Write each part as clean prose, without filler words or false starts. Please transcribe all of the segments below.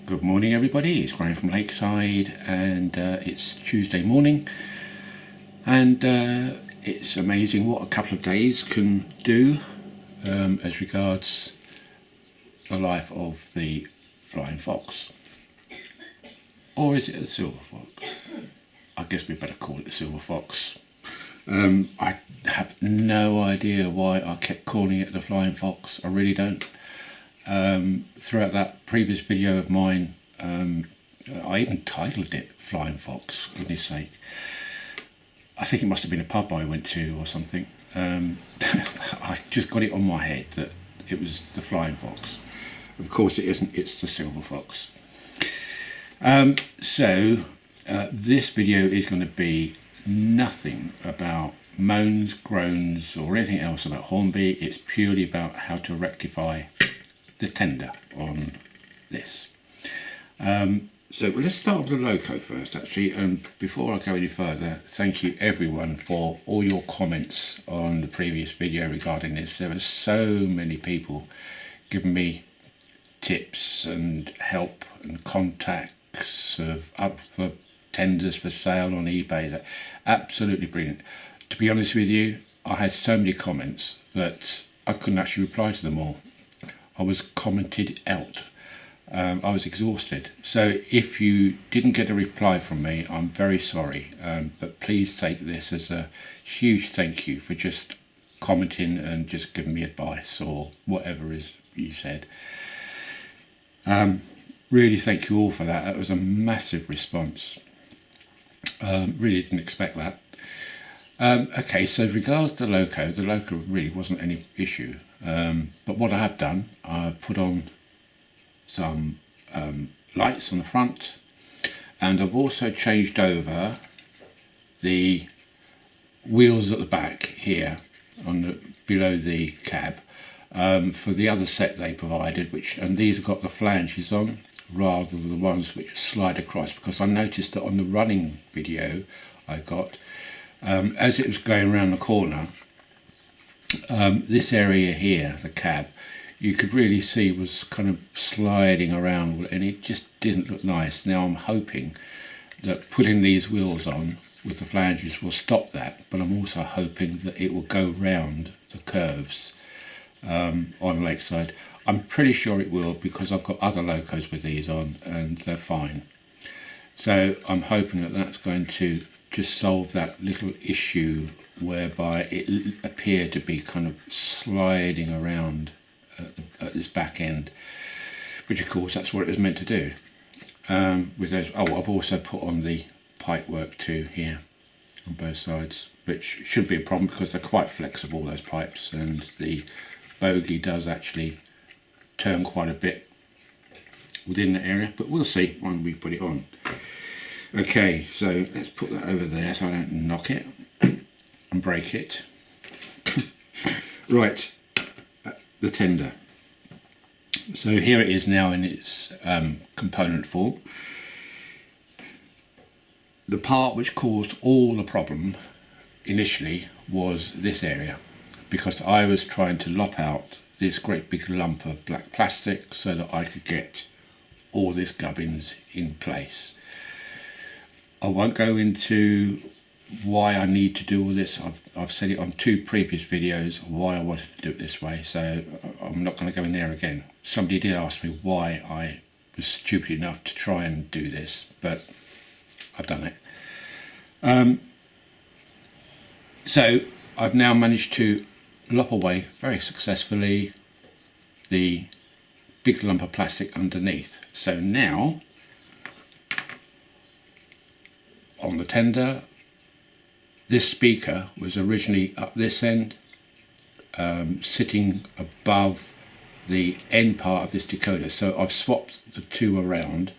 Good morning everybody, it's Graham from Lakeside and it's Tuesday morning and it's amazing what a couple of days can do as regards the life of the flying fox. Or is it a silver fox? I guess we better call it the silver fox. I have no idea why I kept calling it the flying fox, I really don't. Throughout that previous video of mine, I even titled it Flying Fox, goodness sake. I think it must have been a pub I went to or something. I just got it on my head that it was the Flying Fox. Of course it isn't, it's the Silver Fox. This video is going to be nothing about moans, groans or anything else about Hornby. It's purely about how to rectify the tender on this. So let's start with the loco first actually, and before I go any further, thank you everyone for all your comments on the previous video regarding this. There were so many people giving me tips and help and contacts of up for tenders for sale on eBay. That absolutely brilliant. To be honest with you, I had so many comments that I couldn't actually reply to them all. I was commented out. I was exhausted. So if you didn't get a reply from me, I'm very sorry. But please take this as a huge thank you for just commenting and just giving me advice or whatever is you said. Really thank you all for that. That was a massive response. Really didn't expect that. Okay, so as regards to the loco really wasn't any issue. But what I have done, I've put on some lights on the front, and I've also changed over the wheels at the back here on the below the cab for the other set they provided, and these have got the flanges on rather than the ones which slide across, because I noticed that on the running video I got, as it was going around the corner, this area here, the cab, you could really see was kind of sliding around and it just didn't look nice. Now I'm hoping that putting these wheels on with the flanges will stop that, but I'm also hoping that it will go round the curves on Lakeside. I'm pretty sure it will, because I've got other locos with these on and they're fine. So I'm hoping that that's going to just solve that little issue whereby it appeared to be kind of sliding around at this back end, which of course that's what it was meant to do. With those, I've also put on the pipe work too here on both sides, which shouldn't be a problem because they're quite flexible, those pipes, and the bogey does actually turn quite a bit within the area, but we'll see when we put it on. Okay, so let's put that over there so I don't knock it and break it. Right, the tender. So here it is now in its component form. The part which caused all the problem initially was this area, because I was trying to lop out this great big lump of black plastic so that I could get all this gubbins in place. I won't go into why I need to do all this. I've said it on 2 previous videos why I wanted to do it this way, so I'm not going to go in there again. Somebody did ask me why I was stupid enough to try and do this, but I've done it. So I've now managed to lop away very successfully the big lump of plastic underneath. So now on the tender, this speaker was originally up this end, sitting above the end part of this decoder. So I've swapped the two around.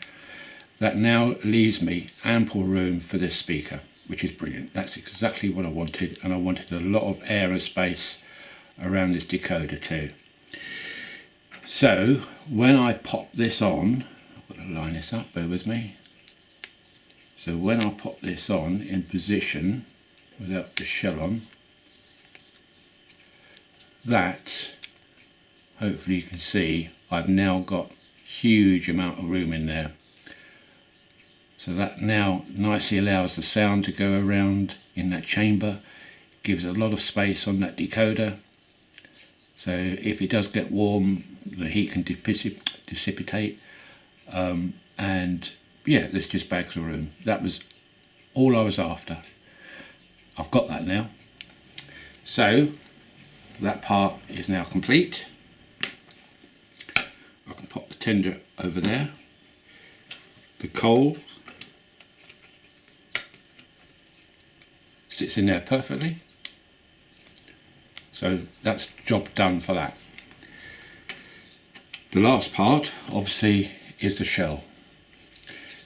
That now leaves me ample room for this speaker, which is brilliant. That's exactly what I wanted, and I wanted a lot of aerospace around this decoder too. So when I pop this on, I've got to line this up, bear with me. So when I pop this on in position without the shell on, that hopefully you can see I've now got huge amount of room in there. So that now nicely allows the sound to go around in that chamber, gives a lot of space on that decoder. So if it does get warm, the heat can dissipate. And yeah, this just bags the room. That was all I was after. I've got that now. So that part is now complete. I can pop the tender over there. The coal sits in there perfectly. So that's job done for that. The last part obviously is the shell.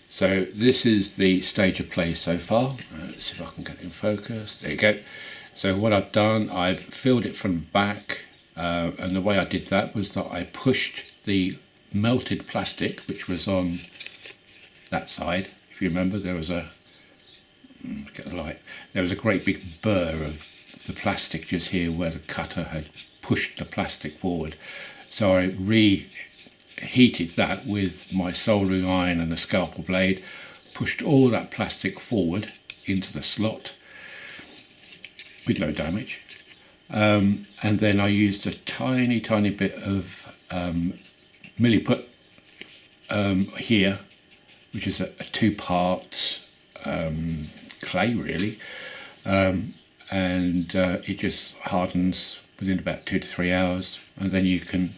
So this is the stage of play so far. Let's see if I can get it in focus. There you go. So what I've done, I've filled it from the back, and the way I did that was that I pushed the melted plastic, which was on that side. If you remember, there was a get the light. There was a great big burr of the plastic just here where the cutter had pushed the plastic forward. So I reheated that with my soldering iron and a scalpel blade, pushed all that plastic forward into the slot with no damage. And then I used a tiny bit of milliput here, which is a 2-part clay really, and it just hardens within about 2 to 3 hours, and then you can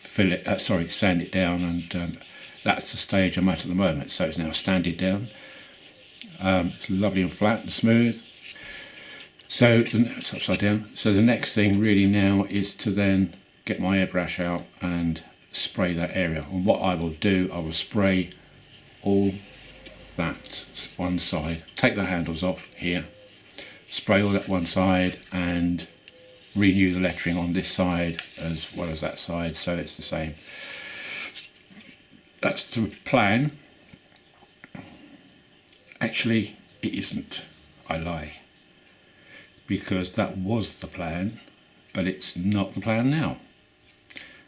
sand it down, and that's the stage I'm at the moment. So it's now sanded down. It's lovely and flat and smooth. So it's upside down. So the next thing really now is to then get my airbrush out and spray that area. And what I will do, I will spray all that one side, take the handles off here, spray all that one side, and renew the lettering on this side as well as that side, so it's the same. That's the plan. Actually, it isn't. I lie. Because that was the plan, but it's not the plan now.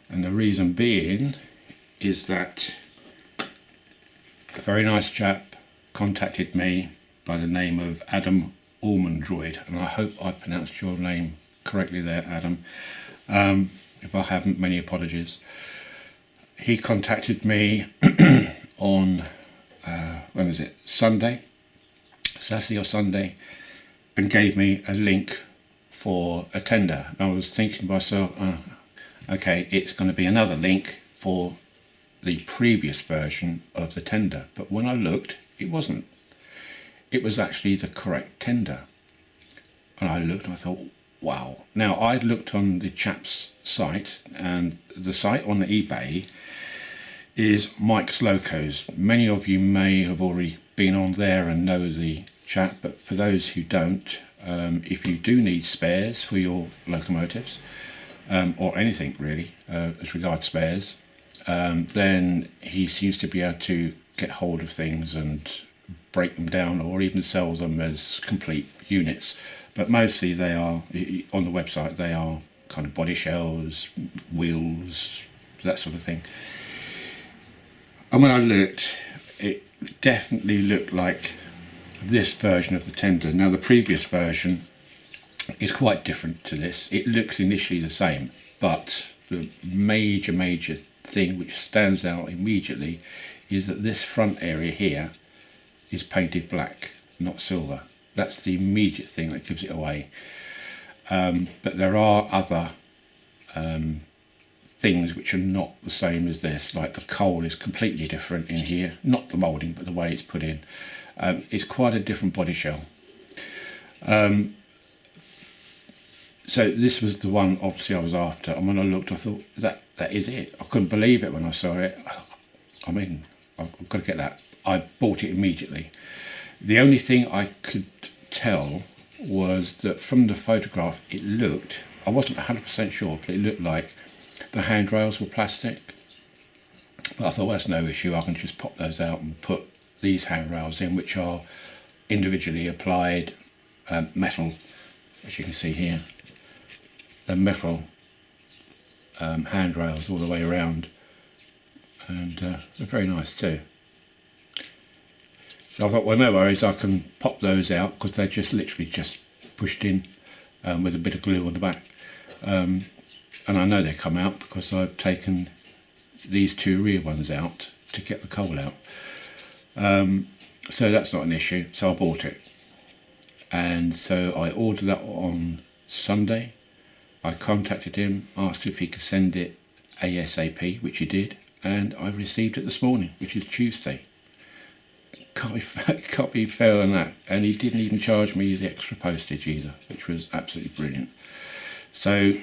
And the reason being is that a very nice chap contacted me by the name of Adam Ormondroyd, and I hope I pronounced your name correctly there, Adam. If I haven't, many apologies. He contacted me on when was it? Saturday or Sunday, and gave me a link for a tender. And I was thinking to myself, okay, it's going to be another link for the previous version of the tender. But when I looked, it wasn't. It was actually the correct tender. And I looked and I thought, wow. Now, I looked on the chap's site, and the site on the eBay is Mike's Locos. Many of you may have already been on there and know the chap, but for those who don't, if you do need spares for your locomotives, or anything really, as regards spares, then he seems to be able to get hold of things and break them down, or even sell them as complete units. But mostly they are, on the website, they are kind of body shells, wheels, that sort of thing. And when I looked, it definitely looked like this version of the tender. Now the previous version is quite different to this. It looks initially the same, but the major thing which stands out immediately is that this front area here is painted black, not silver. That's the immediate thing that gives it away. But there are other things which are not the same as this, like the coal is completely different in here, not the moulding but the way it's put in. It's quite a different body shell. So this was the one obviously I was after, and when I looked I thought that is it. I couldn't believe it when I saw it. I mean, I've got to get that. I bought it immediately. The only thing I could tell was that from the photograph it looked, I wasn't 100% sure, but it looked like the handrails were plastic. But I thought, well, that's no issue, I can just pop those out and put these handrails in, which are individually applied metal, as you can see here. They're metal handrails all the way around. and they're very nice too. So I thought, well, no worries, I can pop those out because they're just literally just pushed in with a bit of glue on the back. And I know they come out because I've taken these two rear ones out to get the coal out. So that's not an issue, so I bought it. And so I ordered that on Sunday. I contacted him, asked if he could send it ASAP, which he did, and I received it this morning, which is Tuesday. Can't be fairer than that. And he didn't even charge me the extra postage either, which was absolutely brilliant. So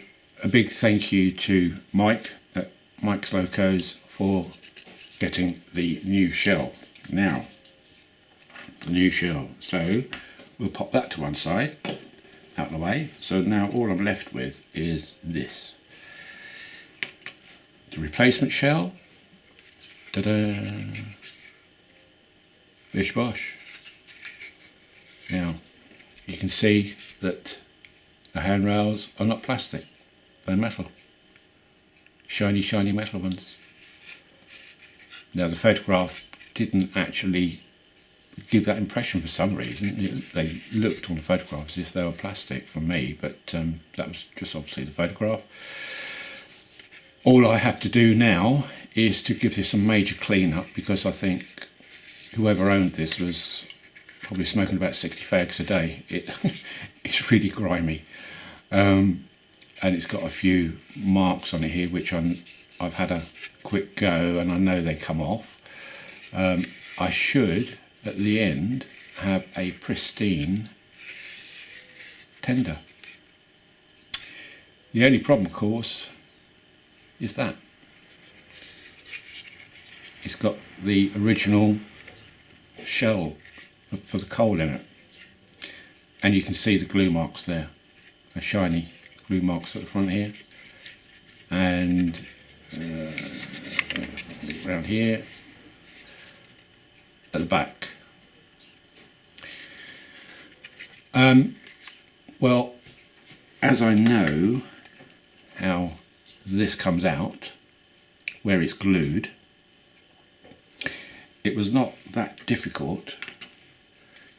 a big thank you to Mike at Mike's Locos for getting the new shell. Now, the new shell. So we'll pop that to one side, out of the way. So now all I'm left with is this. The replacement shell. Ta-da! Bish bosh. Now, you can see that the handrails are not plastic, they're metal. Shiny, shiny metal ones. Now the photograph didn't actually give that impression for some reason. They looked on the photograph as if they were plastic for me, but that was just obviously the photograph. All I have to do now is to give this a major clean up, because I think whoever owned this was probably smoking about 60 fags a day. It's really grimy, and it's got a few marks on it here which I've had a quick go and I know they come off. I should at the end have a pristine tender. The only problem, of course, is that it's got the original shell for the coal in it, and you can see the glue marks there, the shiny glue marks at the front here, and around here at the back. Well, as I know how this comes out where it's glued, it was not that difficult.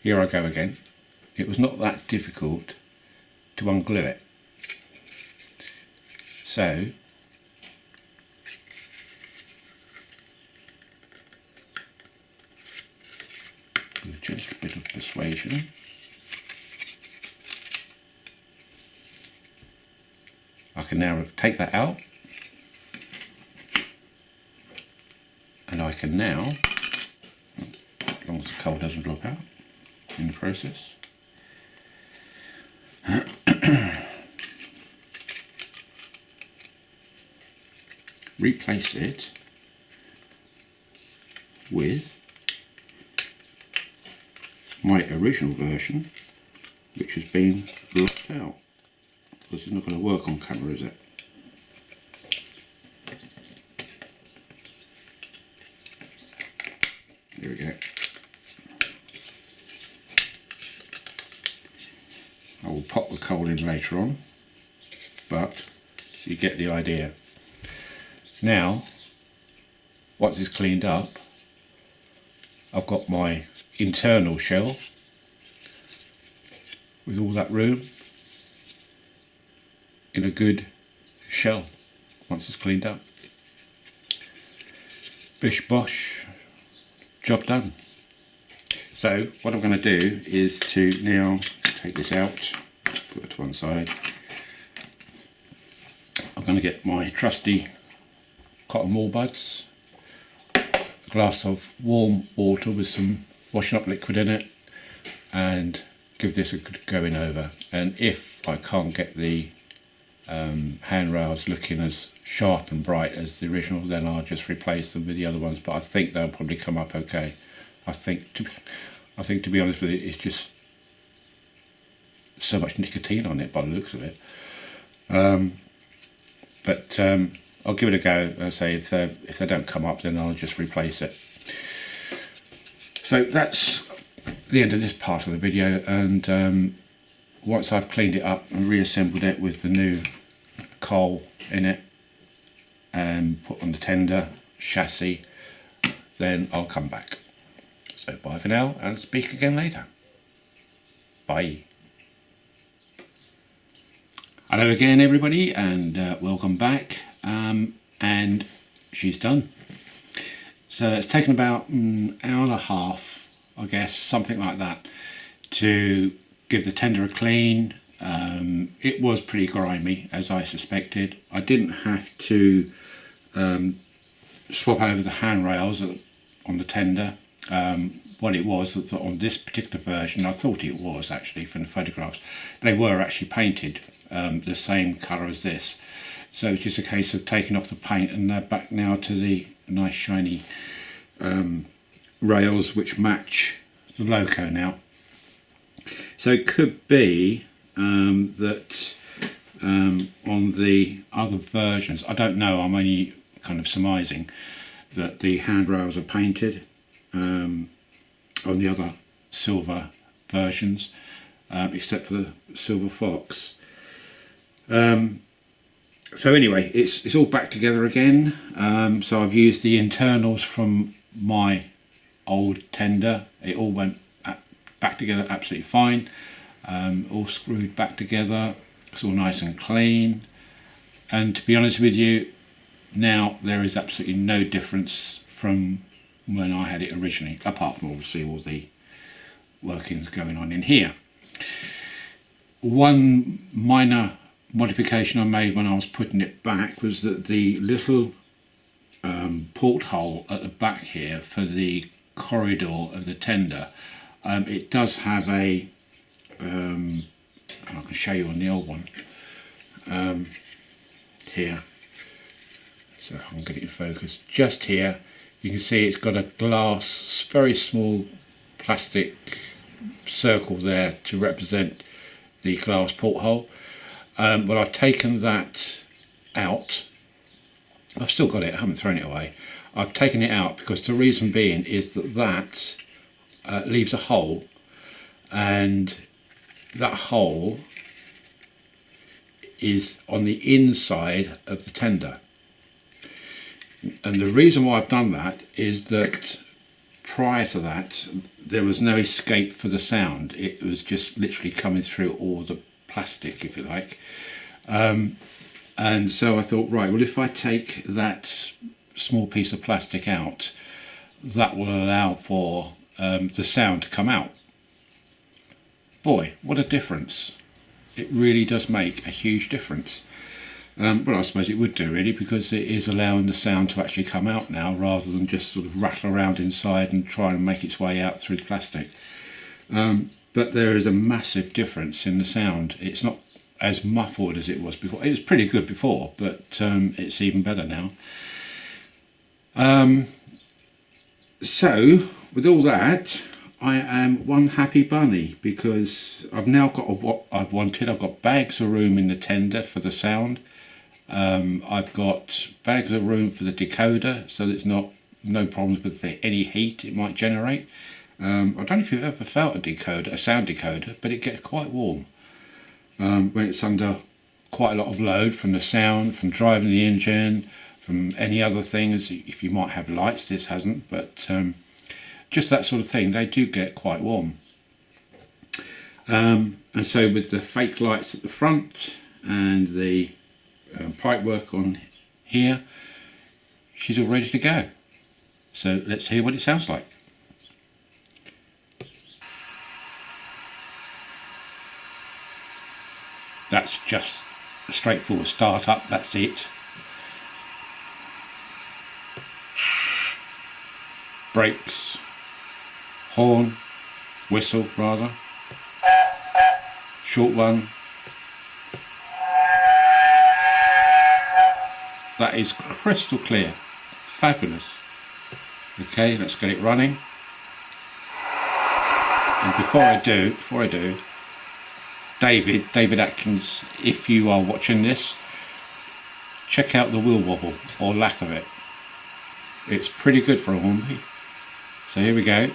Here I go again. It was not that difficult to unglue it. So with just a bit of persuasion, I can now take that out, and I can now, as long as the coal doesn't drop out in the process, replace it with my original version, which has been blocked out, because it's not going to work on camera, is it? There we go. I will pop the coal in later on, but you get the idea. Now, once it's cleaned up, I've got my internal shell with all that room in a good shell once it's cleaned up. Bish bosh, job done. So what I'm going to do is to now take this out, put it to one side. I'm going to get my trusty cotton wool buds, a glass of warm water with some washing up liquid in it, and give this a good going over. And if I can't get the handrails looking as sharp and bright as the original, then I'll just replace them with the other ones, but I think they'll probably come up okay. I think to be honest with you, it's just so much nicotine on it by the looks of it. But I'll give it a go. I say if they don't come up, then I'll just replace it. So that's the end of this part of the video, and once I've cleaned it up and reassembled it with the new coal in it and put on the tender, chassis, then I'll come back. So bye for now, and speak again later. Bye. Hello again everybody, and welcome back. And she's done. So it's taken about an hour and a half, I guess, something like that, to give the tender a clean. It was pretty grimy, as I suspected. I didn't have to swap over the handrails on the tender. What it was that on this particular version, I thought it was actually from the photographs, they were actually painted the same colour as this. So it's just a case of taking off the paint, and they're back now to the nice shiny rails which match the loco now. So it could be that on the other versions, I don't know, I'm only kind of surmising, that the handrails are painted on the other silver versions, except for the Silver Fox. So anyway, it's all back together again. So I've used the internals from my old tender. It all went back together absolutely fine. All screwed back together. It's all nice and clean. And to be honest with you, now there is absolutely no difference from when I had it originally, apart from obviously all the workings going on in here. One minor modification I made when I was putting it back was that the little porthole at the back here for the corridor of the tender, it does have a, and I can show you on the old one here, so if I can get it in focus, just here you can see it's got a glass, very small plastic circle there to represent the glass porthole. But I've taken that out. I've still got it, I haven't thrown it away. I've taken it out because the reason being is that leaves a hole, and that hole is on the inside of the tender. And the reason why I've done that is that prior to that there was no escape for the sound. It was just literally coming through all the plastic, if you like. And so I thought, right, well, if I take that small piece of plastic out, that will allow for the sound to come out. Boy, what a difference. It really does make a huge difference. Well, I suppose it would do really, because it is allowing the sound to actually come out now, rather than just sort of rattle around inside and try and make its way out through the plastic. But there is a massive difference in the sound. It's not as muffled as it was before. It was pretty good before, but it's even better now. So with all that, I am one happy bunny, because I've now got what I've wanted. I've got bags of room in the tender for the sound. I've got bags of room for the decoder, so there's no problems with any heat it might generate. I don't know if you've ever felt a sound decoder, but it gets quite warm when it's under quite a lot of load from the sound, from driving the engine, from any other things. If you might have lights, this hasn't, but just that sort of thing, they do get quite warm. And so with the fake lights at the front and the pipe work on here, she's all ready to go. So let's hear what it sounds like. That's just a straightforward start up, that's it. Brakes, horn, whistle rather, short one. That is crystal clear, fabulous. Okay, let's get it running. And before I do, David Atkins, if you are watching this, check out the wheel wobble, or lack of it. It's pretty good for a Hornby. So here we go.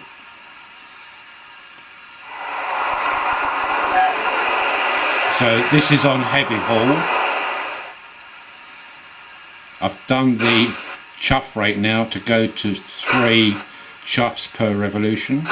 So this is on heavy haul. I've done the chuff rate now to go to 3 chuffs per revolution.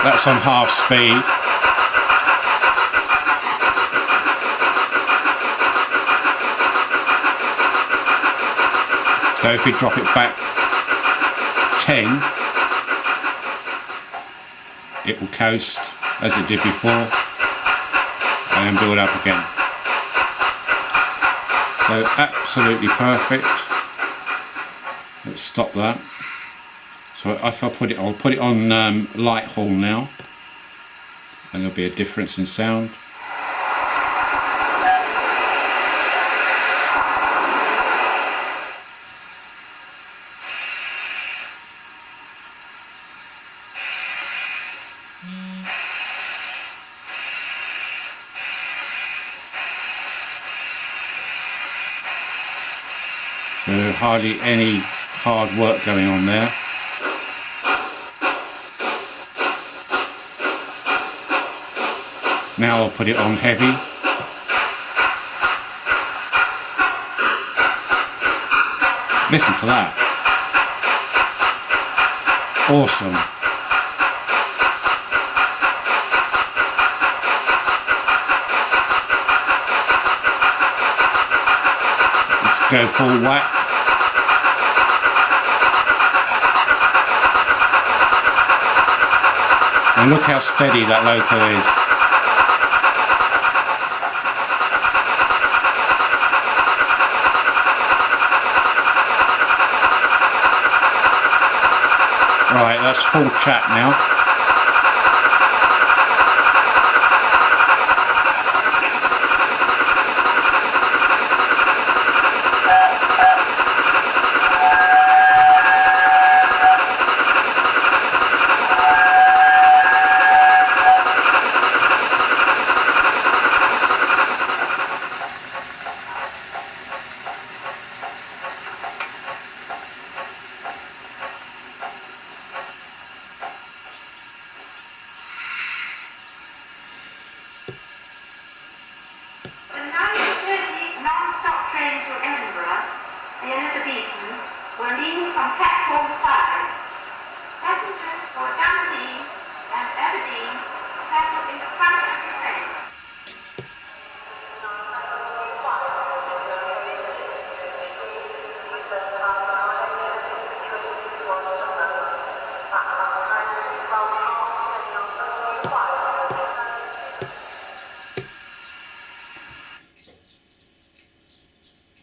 That's on half speed. So if we drop it back 10, it will coast as it did before and then build up again. So absolutely perfect. Let's stop that. So if I put it, I'll put it on light haul now, and there'll be a difference in sound. So hardly any hard work going on there. Now I'll put it on heavy. Listen to that. Awesome. Let's go full whack. And look how steady that loco is. Right, that's full chat now.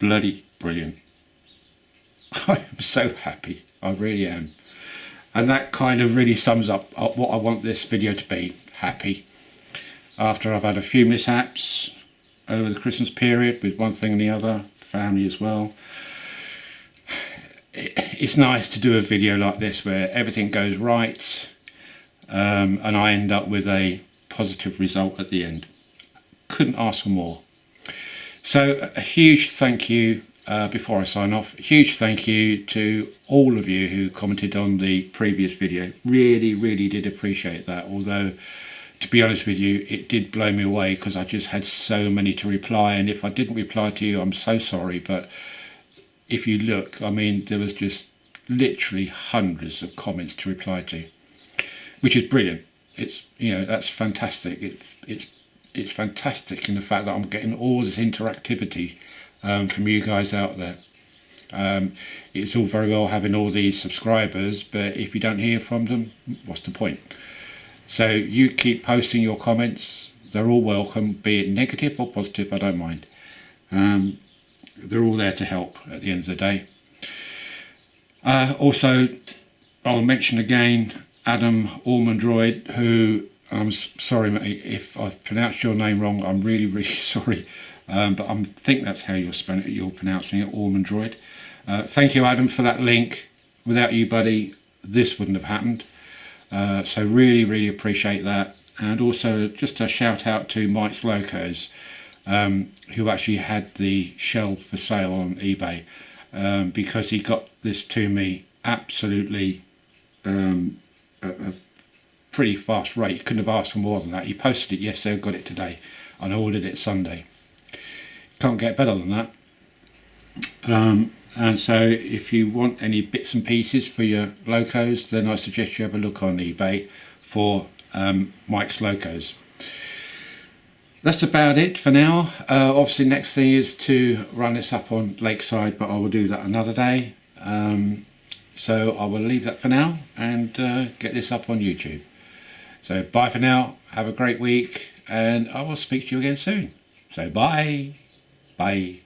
Bloody brilliant. I am so happy, I really am. And that kind of really sums up what I want this video to be, happy. After I've had a few mishaps over the Christmas period with one thing and the other, family as well. It's nice to do a video like this where everything goes right and I end up with a positive result at the end. Couldn't ask for more. So a huge thank you, before I sign off, a huge thank you to all of you who commented on the previous video. Really did appreciate that, although to be honest with you, it did blow me away because I just had so many to reply, and if I didn't reply to you, I'm so sorry, but if you look, I mean, there was just literally hundreds of comments to reply to, which is brilliant. It's, you know, that's fantastic. It's fantastic in the fact that I'm getting all this interactivity from you guys out there. It's all very well having all these subscribers, but if you don't hear from them, what's the point? So you keep posting your comments. They're all welcome, be it negative or positive, I don't mind. They're all there to help at the end of the day. Also, I'll mention again Adam Ormondroid, who, I'm sorry mate, if I've pronounced your name wrong, I'm really sorry, but I think that's how you're pronouncing it, Ormondroid. Thank you, Adam, for that link. Without you, buddy, this wouldn't have happened. So really appreciate that, and also just a shout out to Mike's Locos, who actually had the shell for sale on eBay, because he got this to me absolutely a pretty fast rate. You couldn't have asked for more than that. He posted it yesterday, got it today, and I ordered it Sunday. Can't get better than that. And so if you want any bits and pieces for your locos, then I suggest you have a look on eBay for Mike's Locos. That's about it for now. Obviously next thing is to run this up on Lakeside, but I will do that another day. So I will leave that for now and get this up on YouTube. So bye for now, have a great week, and I will speak to you again soon. So bye. Bye.